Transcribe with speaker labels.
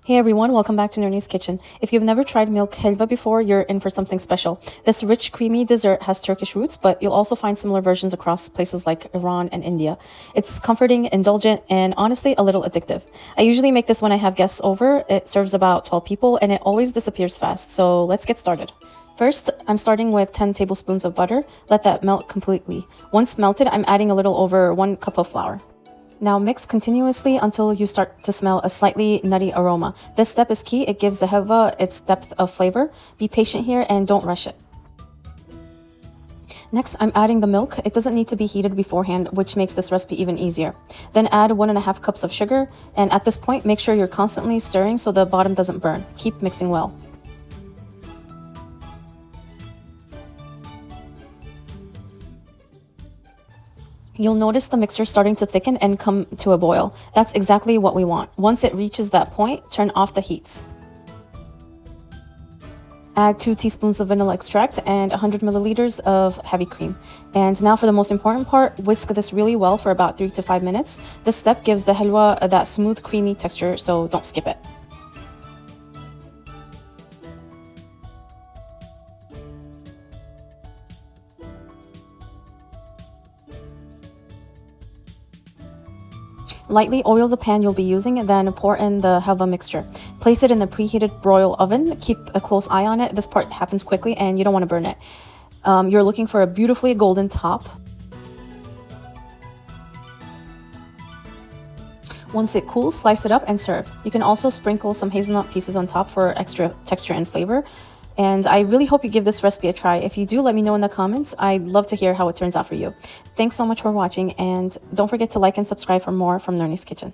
Speaker 1: Hey everyone, welcome back to Nurni's Kitchen. If you've never tried milk halva before, you're in for something special. This rich, creamy dessert has Turkish roots, but you'll also find similar versions across places like Iran and India. It's comforting, indulgent, and honestly a little addictive. I usually make this when I have guests over. It serves about 12 people and it always disappears fast, so let's get started. First, I'm starting with 10 tablespoons of butter. Let that melt completely. Once melted, I'm adding a little over 1 cup of flour. Now mix continuously until you start to smell a slightly nutty aroma. This step is key. It gives the halva its depth of flavor. Be patient here and don't rush it. Next, I'm adding the milk. It doesn't need to be heated beforehand, which makes this recipe even easier. Then add 1.5 cups of sugar, and at this point, make sure you're constantly stirring so the bottom doesn't burn. Keep mixing well. You'll notice the mixture starting to thicken and come to a boil. That's exactly what we want. Once it reaches that point, turn off the heat. Add 2 teaspoons of vanilla extract and 100 milliliters of heavy cream. And now for the most important part, whisk this really well for about 3 to 5 minutes. This step gives the halwa that smooth, creamy texture, so don't skip it. Lightly oil the pan you'll be using, then pour in the halva mixture. Place it in the preheated broil oven. Keep a close eye on it. This part happens quickly and you don't want to burn it. You're looking for a beautifully golden top. Once it cools, slice it up and serve. You can also sprinkle some hazelnut pieces on top for extra texture and flavor. And I really hope you give this recipe a try. If you do, let me know in the comments. I'd love to hear how it turns out for you. Thanks so much for watching, and don't forget to like and subscribe for more from Nurni's Kitchen.